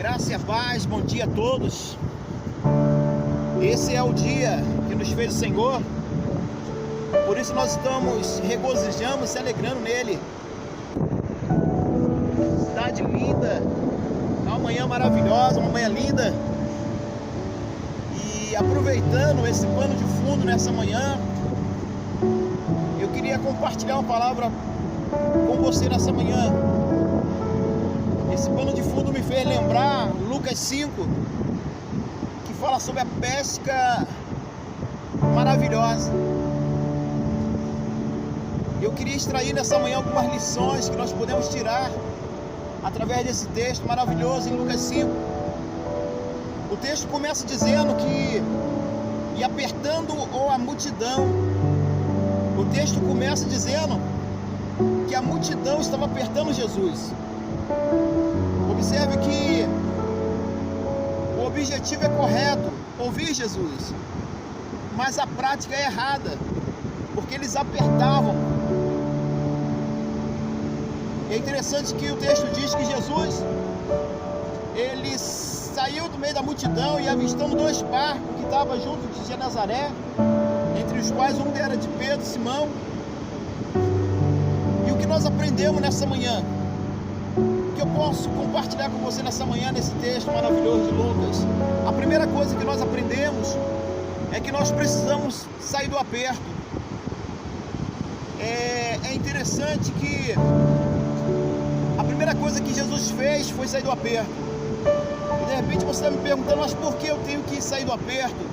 Graça e a paz, bom dia a todos. Esse é o dia que nos fez o Senhor, por isso nós estamos regozijando, se alegrando nele. Cidade linda, uma manhã maravilhosa, uma manhã linda. E aproveitando esse pano de fundo nessa manhã, eu queria compartilhar uma palavra com você nessa manhã. Esse pano de fundo me fez lembrar Lucas 5, que fala sobre a pesca maravilhosa. Eu queria extrair nessa manhã algumas lições que nós podemos tirar através desse texto maravilhoso em Lucas 5. O texto começa dizendo que, e apertando a multidão, o texto começa dizendo que a multidão estava apertando Jesus. Observe que o objetivo é correto, ouvir Jesus, mas a prática é errada, porque eles apertavam. É interessante que o texto diz que Jesus, ele saiu do meio da multidão e avistando dois barcos que estavam junto de Genezaré, entre os quais um era de Pedro, Simão. E o que nós aprendemos nessa manhã? Que eu posso compartilhar com você nessa manhã, nesse texto maravilhoso de Lucas. A primeira coisa que nós aprendemos é que nós precisamos sair do aperto. É interessante que a primeira coisa que Jesus fez foi sair do aperto. E de repente você está me perguntando, mas por que eu tenho que sair do aperto?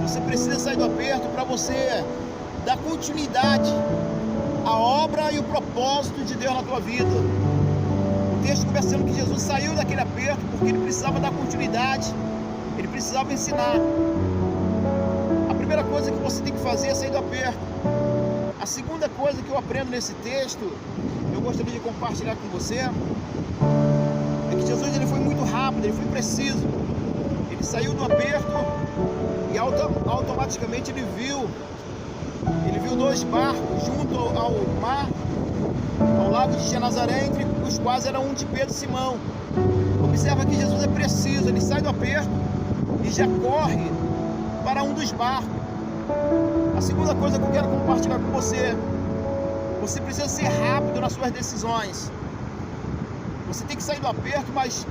Você precisa sair do aperto para você dar continuidade à obra e o propósito de Deus na tua vida. O texto começa dizendo que Jesus saiu daquele aperto porque ele precisava dar continuidade, ele precisava ensinar. A primeira coisa que você tem que fazer é sair do aperto. A segunda coisa que eu aprendo nesse texto, eu gostaria de compartilhar com você, é que Jesus ele foi muito rápido, ele foi preciso. Ele saiu do aperto e automaticamente ele viu dois barcos junto ao mar, ao lago de Genezaré, entre os quais era um de Pedro e Simão. Observa que Jesus é preciso, ele sai do aperto e já corre para um dos barcos. A segunda coisa que eu quero compartilhar com você, você precisa ser rápido nas suas decisões. Você tem que sair do aperto, mas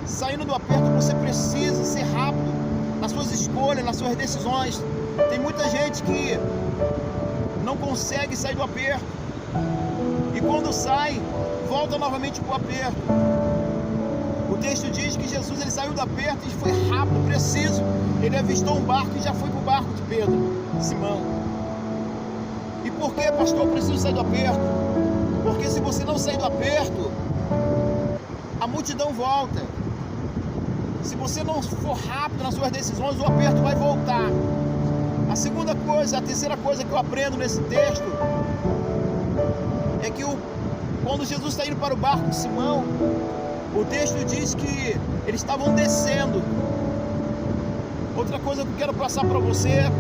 saindo do aperto você precisa ser rápido nas suas escolhas, nas suas decisões. Tem muita gente que não consegue sair do aperto e quando sai, volta novamente para o aperto. O texto diz que Jesus ele saiu do aperto e foi rápido, preciso. Ele avistou um barco e já foi para o barco de Pedro, Simão. E por que, pastor, eu preciso sair do aperto? Porque se você não sair do aperto, a multidão volta. Se você não for rápido nas suas decisões, o aperto vai voltar. A terceira coisa que eu aprendo nesse texto é que quando Jesus está indo para o barco de Simão, o texto diz que eles estavam descendo. Outra coisa que eu quero passar para você: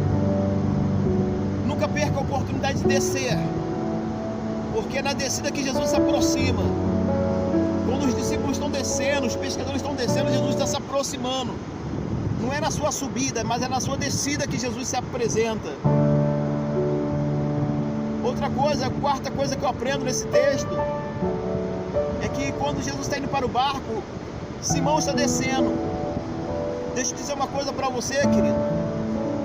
nunca perca a oportunidade de descer, porque é na descida que Jesus se aproxima. Quando os discípulos estão descendo, os pescadores estão descendo, Jesus está se aproximando. Não é na sua subida, mas é na sua descida que Jesus se apresenta. Outra coisa, a quarta coisa que eu aprendo nesse texto é que quando Jesus está indo para o barco, Simão está descendo. Deixa eu dizer uma coisa para você, querido.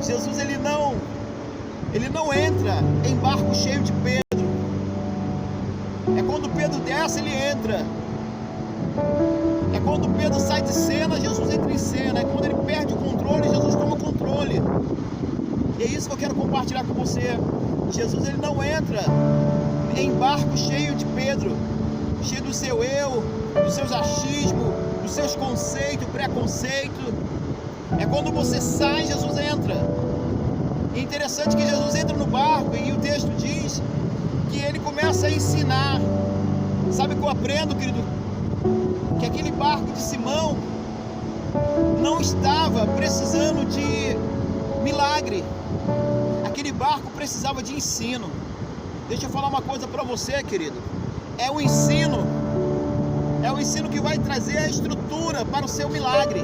Jesus ele não entra em barco cheio de Pedro. É quando Pedro desce, ele entra. É quando Pedro sai de cena, Jesus entra em cena. É quando ele perde o controle, Jesus toma o controle. E é isso que eu quero compartilhar com você. Jesus ele não entra em barco cheio de Pedro, cheio do seu eu, dos seus achismos, dos seus conceitos, preconceitos. É quando você sai, Jesus entra. É interessante que Jesus entra no barco e o texto diz que ele começa a ensinar. Sabe o que eu aprendo, querido? Que aquele barco de Simão não estava precisando de milagre. Aquele barco precisava de ensino. Deixa eu falar uma coisa para você, querido. É o ensino É o ensino que vai trazer a estrutura para o seu milagre.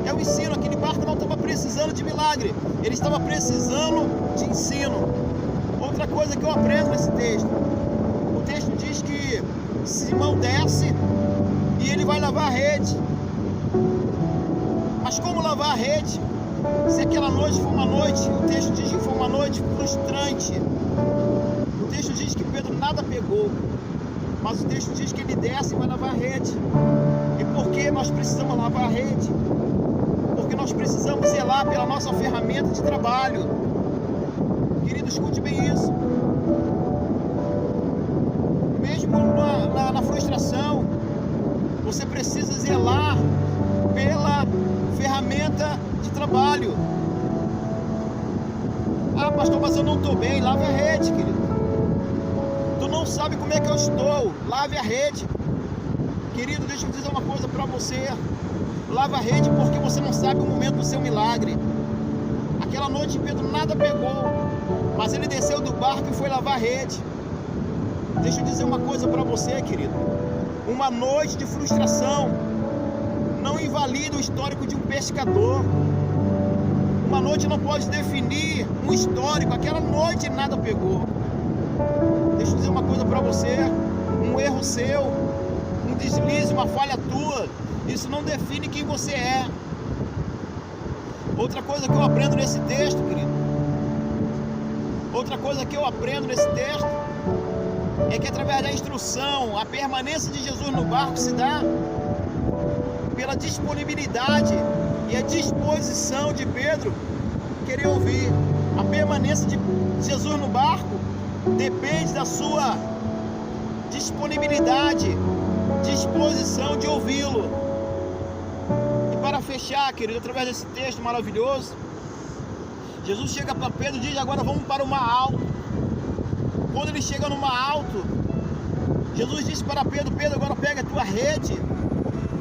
É o ensino. Aquele barco não estava precisando de milagre, ele estava precisando de ensino. Outra coisa que eu aprendo nesse texto, o texto diz que Simão desce e ele vai lavar a rede. Mas como lavar a rede? Se aquela noite foi uma noite, o texto diz que foi uma noite frustrante. O texto diz que Pedro nada pegou, mas o texto diz que ele desce e vai lavar a rede. E por que nós precisamos lavar a rede? Porque nós precisamos zelar pela nossa ferramenta de trabalho. Querido, escute bem isso. Mesmo na frustração, você precisa zelar pela ferramenta de trabalho. Ah, pastor, mas eu não estou bem. Lave a rede, querido. Tu não sabe como é que eu estou. Lave a rede. Querido, deixa eu dizer uma coisa para você. Lava a rede porque você não sabe o momento do seu milagre. Aquela noite Pedro nada pegou, mas ele desceu do barco e foi lavar a rede. Deixa eu dizer uma coisa para você, querido. Uma noite de frustração não invalida o histórico de um pescador. Uma noite não pode definir um histórico. Aquela noite nada pegou. Deixa eu dizer uma coisa para você. Um erro seu, um deslize, uma falha tua, isso não define quem você é. Outra coisa que eu aprendo nesse texto, querido, outra coisa que eu aprendo nesse texto é que através da instrução, a permanência de Jesus no barco se dá pela disponibilidade e a disposição de Pedro querer ouvir. A permanência de Jesus no barco depende da sua disponibilidade, disposição de ouvi-lo. E para fechar, querido, através desse texto maravilhoso, Jesus chega para Pedro e diz: agora vamos para o mar alto. Quando ele chega no mar alto, Jesus disse para Pedro: Pedro, agora pega a tua rede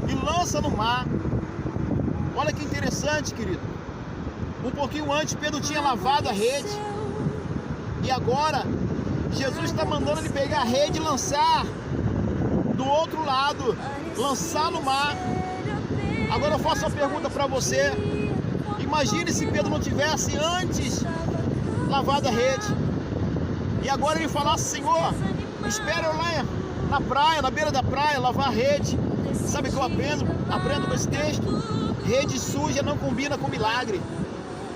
e lança no mar. Olha que interessante, querido. Um pouquinho antes Pedro tinha lavado a rede, e agora Jesus está mandando ele pegar a rede e lançar do outro lado, lançar no mar. Agora eu faço uma pergunta para você. Imagine se Pedro não tivesse antes lavado a rede, e agora ele falasse: Senhor, espera eu lá na praia, na beira da praia, lavar a rede. Sabe o que eu aprendo com esse texto? Rede suja não combina com milagre.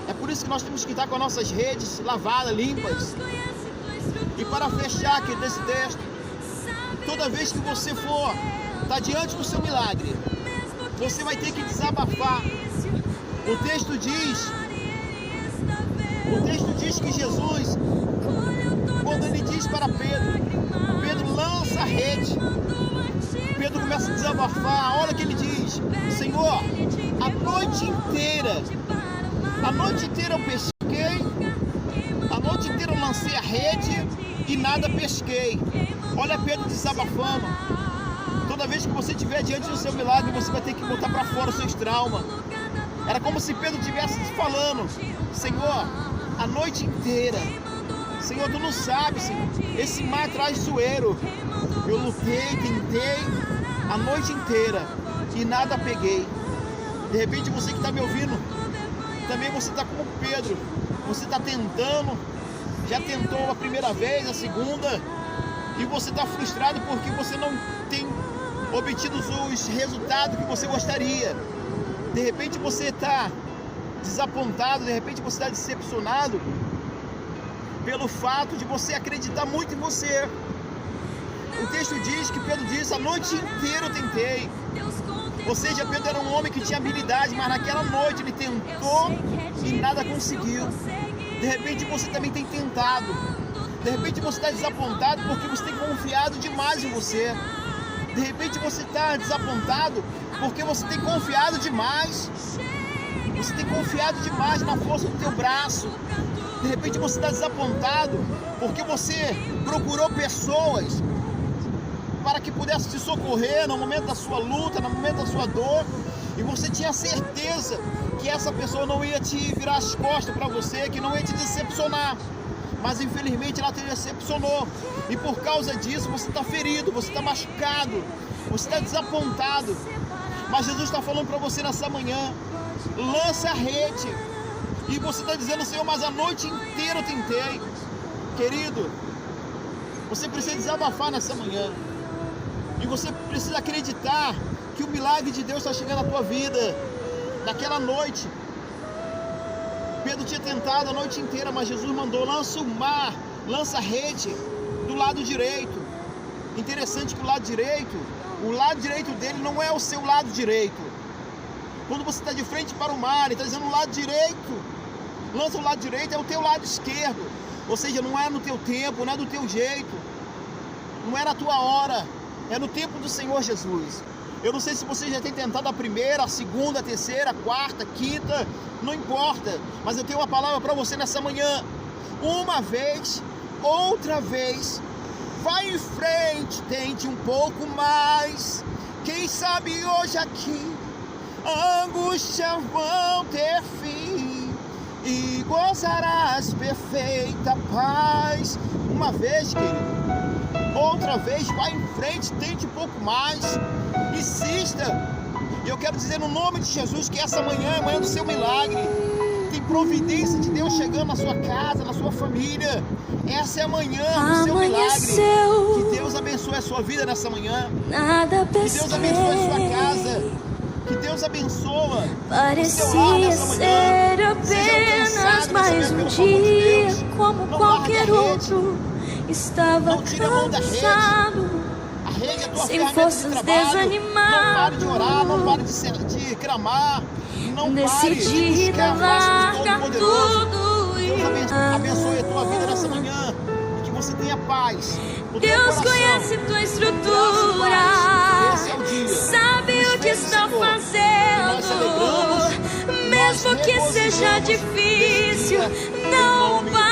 É por isso que nós temos que estar com as nossas redes lavadas, limpas. E para fechar aqui desse texto, toda vez que você for estar diante do seu milagre, você vai ter que desabafar. O texto diz que Jesus, quando ele diz para Pedro lança a rede, Pedro começa a desabafar. Olha o que ele diz: Senhor, a noite inteira eu pesquei, a noite inteira eu lancei a rede e nada pesquei. Olha Pedro desabafando. Toda vez que você estiver diante do seu milagre, você vai ter que botar para fora os seus traumas. Era como se Pedro estivesse falando: Senhor, a noite inteira, Senhor, tu não sabes, Senhor, esse mar traz zoeiro. Eu lutei, tentei a noite inteira e nada peguei. De repente você que está me ouvindo, também você está como Pedro. Você está tentando, já tentou a primeira vez, a segunda, e você está frustrado porque você não tem obtido os resultados que você gostaria. De repente você está desapontado, de repente você está decepcionado pelo fato de você acreditar muito em você. O texto diz que Pedro disse: a noite inteira eu tentei. Ou seja, Pedro era um homem que tinha habilidade, mas naquela noite ele tentou e nada conseguiu. De repente você também tem tentado. De repente você está desapontado porque você tem confiado demais em você. De repente você está desapontado porque você tem confiado demais. Você tem confiado demais na força do teu braço. De repente você está desapontado porque você procurou pessoas para que pudesse te socorrer no momento da sua luta, no momento da sua dor, e você tinha certeza que essa pessoa não ia te virar as costas para você, que não ia te decepcionar. mas infelizmente ela te decepcionou, e por causa disso você está ferido, você está machucado, você está desapontado. Mas Jesus está falando para você nessa manhã: lança a rede. E você está dizendo: Senhor, mas a noite inteira eu tentei. Querido, você precisa desabafar nessa manhã, e você precisa acreditar que o milagre de Deus está chegando na tua vida. Naquela noite, Pedro tinha tentado a noite inteira, mas Jesus mandou: lança o mar, lança a rede do lado direito. Interessante que o lado direito dele não é o seu lado direito. Quando você está de frente para o mar, ele está dizendo: o lado direito, lança o lado direito, é o teu lado esquerdo. Ou seja, não é no teu tempo, não é do teu jeito, não é na tua hora, é no tempo do Senhor Jesus. Eu não sei se você já tem tentado a primeira, a segunda, a terceira, a quarta, a quinta, não importa, mas eu tenho uma palavra para você nessa manhã. Uma vez, outra vez, vai em frente, tente um pouco mais. Quem sabe hoje aqui a angústia vão ter fim e gozarás perfeita paz. Uma vez, querido, outra vez, vai em frente, tente um pouco mais, insista. E eu quero dizer no nome de Jesus que essa manhã é a manhã do seu milagre. Tem providência de Deus chegando na sua casa, na sua família. Essa é a manhã do seu milagre. Que Deus abençoe a sua vida nessa manhã. Que Deus abençoe a sua casa. Que Deus abençoa o seu lar nessa manhã. Seja alcançado mais um dia, como qualquer outro. Estava cansado, a rede é a tua sem forças, de trabalho. desanimado. Não pare de orar, não pare de clamar, não pare de buscar a face do Todo-Poderoso. Deus abençoe a tua vida nessa manhã e que você tenha paz no teu Deus coração. conhece tua estrutura, Esse é o dia. sabe o que está fazendo, mesmo que seja difícil, não vai